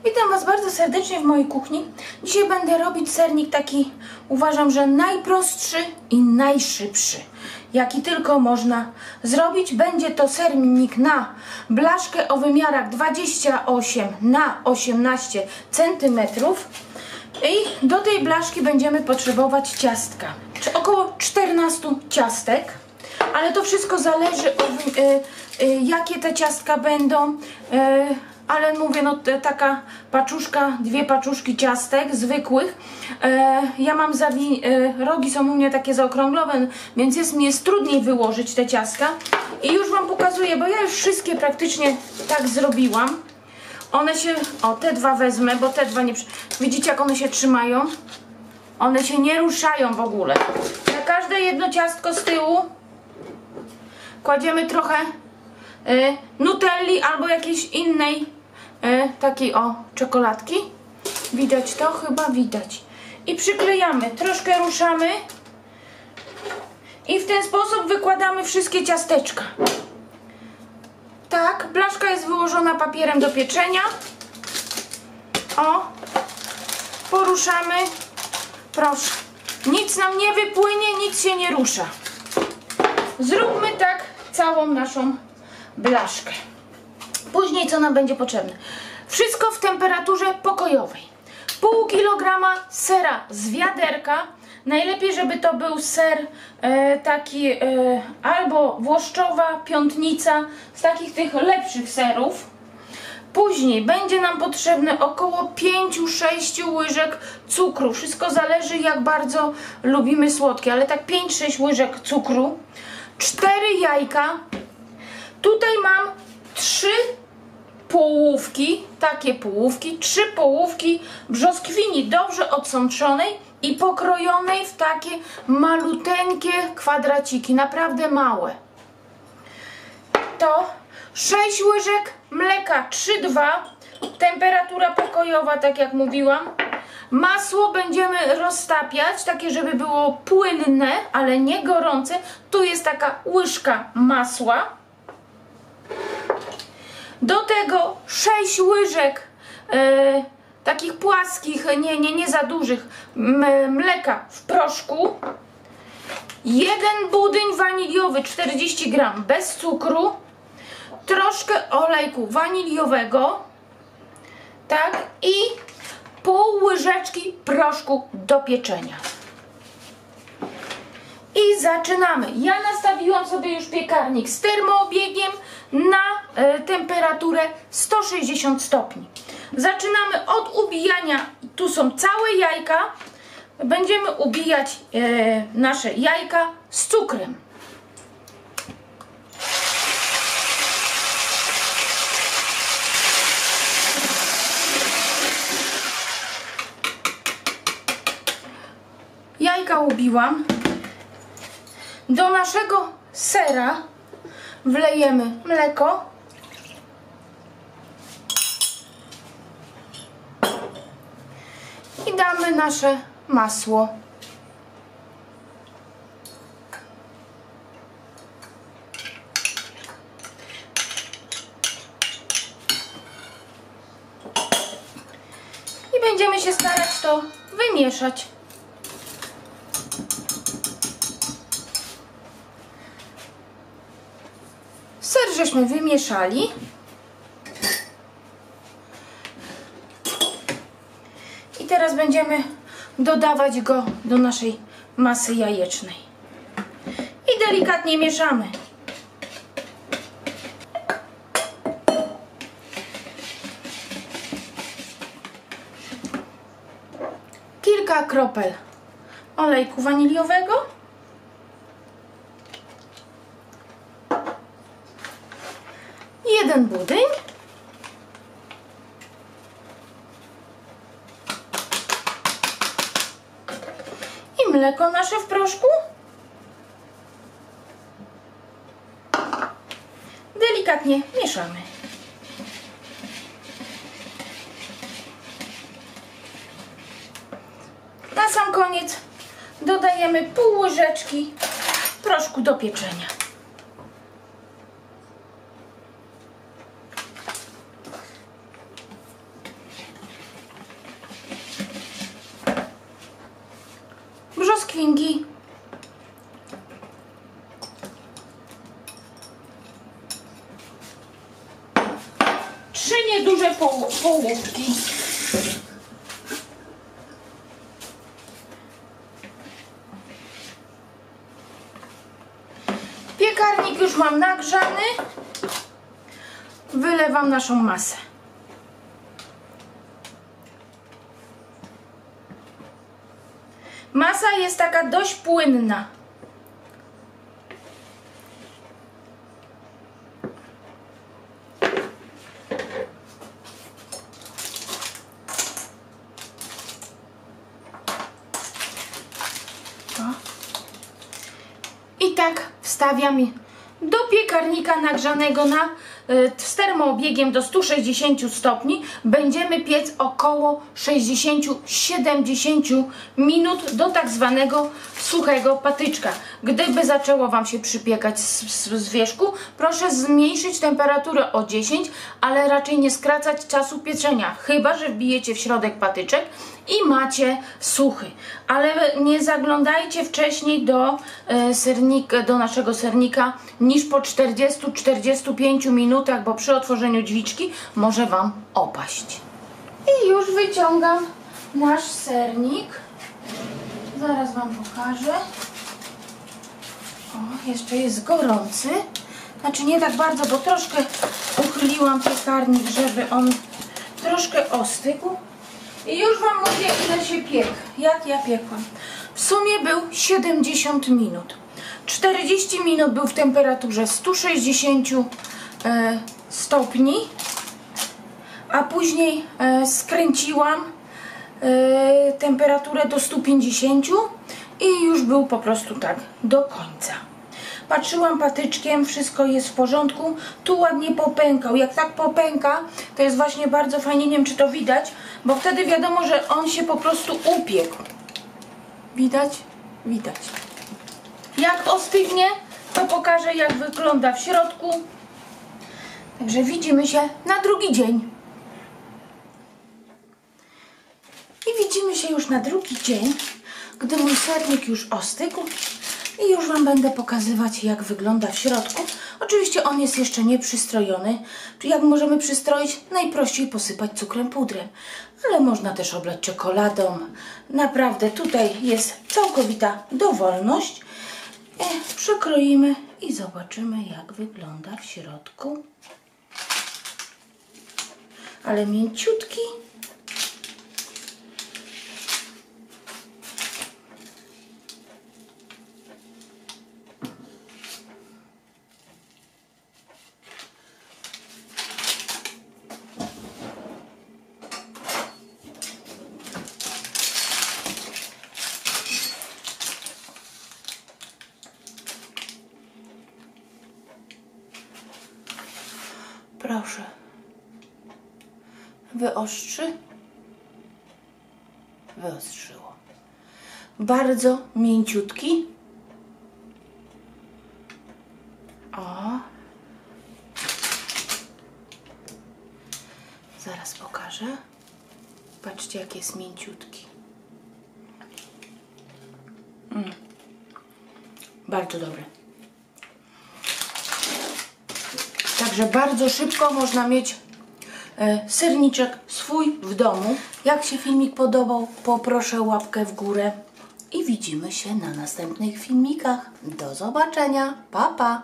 Witam Was bardzo serdecznie w mojej kuchni. Dzisiaj będę robić sernik taki, uważam, że najprostszy i najszybszy, jaki tylko można zrobić. Będzie to sernik na blaszkę o wymiarach 28 na 18 cm. I do tej blaszki będziemy potrzebować ciastka, czy około 14 ciastek. Ale to wszystko zależy od jakie te ciastka będą. Ale mówię, no taka paczuszka, dwie paczuszki ciastek zwykłych. Ja mam rogi są u mnie takie zaokrąglowe, więc jest trudniej wyłożyć te ciastka. I już Wam pokazuję, bo ja już wszystkie praktycznie tak zrobiłam. One się, o te dwa wezmę, bo te dwa nie, widzicie jak one się trzymają? One się nie ruszają w ogóle. Na każde jedno ciastko z tyłu kładziemy trochę nutelli albo jakiejś innej takiej czekoladki. Widać to? Chyba widać. I przyklejamy, troszkę ruszamy i w ten sposób wykładamy wszystkie ciasteczka. Tak, blaszka jest wyłożona papierem do pieczenia. Poruszamy. Proszę. Nic nam nie wypłynie, nic się nie rusza. Zróbmy tak całą naszą blaszkę. Później co nam będzie potrzebne? Wszystko w temperaturze pokojowej. Pół kilograma sera z wiaderka. Najlepiej, żeby to był ser taki albo włoszczowa, piątnica, z takich tych lepszych serów. Później będzie nam potrzebne około 5-6 łyżek cukru. Wszystko zależy, jak bardzo lubimy słodkie, ale tak 5-6 łyżek cukru. 4 jajka. Tutaj mam 3 połówki, takie połówki, 3 połówki brzoskwini dobrze odsączonej i pokrojonej w takie maluteńkie kwadraciki, naprawdę małe. To 6 łyżek mleka 3,2, temperatura pokojowa, tak jak mówiłam. Masło będziemy roztapiać, takie żeby było płynne, ale nie gorące. Tu jest taka łyżka masła. Do tego 6 łyżek takich płaskich, nie za dużych, mleka w proszku. 1 budyń waniliowy 40 g bez cukru. Troszkę olejku waniliowego. Tak, i pół łyżeczki proszku do pieczenia. I zaczynamy. Ja nastawiłam sobie już piekarnik z termoobiegiem na temperaturę 160 stopni. Zaczynamy od ubijania. Tu są całe jajka. Będziemy ubijać nasze jajka z cukrem. Jajka ubiłam. Do naszego sera wlejemy mleko. I damy nasze masło. I będziemy się starać to wymieszać. Ser żeśmy wymieszali. I teraz będziemy dodawać go do naszej masy jajecznej. I delikatnie mieszamy. Kilka kropel olejku waniliowego. Jeden budyń. I mleko nasze w proszku. Delikatnie mieszamy. Na sam koniec dodajemy pół łyżeczki proszku do pieczenia. 3 nieduże połówki. Piekarnik już mam nagrzany. Wylewam naszą masę. Masa jest taka dość płynna. I tak wstawiam do piekarnika nagrzanego z termoobiegiem do 160 stopni. Będziemy piec około 60-70 minut do tak zwanego suchego patyczka. Gdyby zaczęło Wam się przypiekać z wierzchu, proszę zmniejszyć temperaturę o 10, ale raczej nie skracać czasu pieczenia, chyba że wbijecie w środek patyczek i macie suchy. Ale nie zaglądajcie wcześniej do naszego sernika niż po 40-45 minutach, bo przy otworzeniu drzwiczki może Wam opaść. I już wyciągam nasz sernik. Zaraz Wam pokażę. O, jeszcze jest gorący. Znaczy nie tak bardzo, bo troszkę uchyliłam piekarnik, żeby on troszkę ostygł. I już Wam mówię, ile się piekł, jak ja piekłam. W sumie był 70 minut. 40 minut był w temperaturze 160 stopni, a później skręciłam temperaturę do 150 i już był po prostu tak do końca. Patrzyłam patyczkiem, wszystko jest w porządku. Tu ładnie popękał. Jak tak popęka, to jest właśnie bardzo fajnie, nie wiem czy to widać, bo wtedy wiadomo, że on się po prostu upiekł. Widać? Widać. Jak ostygnie, to pokażę, jak wygląda w środku. Także widzimy się na drugi dzień. I widzimy się już na drugi dzień, gdy mój sernik już ostygł. I już Wam będę pokazywać, jak wygląda w środku. Oczywiście on jest jeszcze nie przystrojony. Jak możemy przystroić? Najprościej posypać cukrem pudrem. Ale można też oblać czekoladą. Naprawdę tutaj jest całkowita dowolność. Przekroimy i zobaczymy, jak wygląda w środku. Ale mięciutki. Proszę. Wyostrzy? Wyostrzyło. Bardzo mięciutki. O. Zaraz pokażę. Patrzcie, jak jest mięciutki. Bardzo dobry. Także bardzo szybko można mieć serniczek swój w domu. Jak się filmik podobał, poproszę łapkę w górę i widzimy się na następnych filmikach. Do zobaczenia. Pa, pa!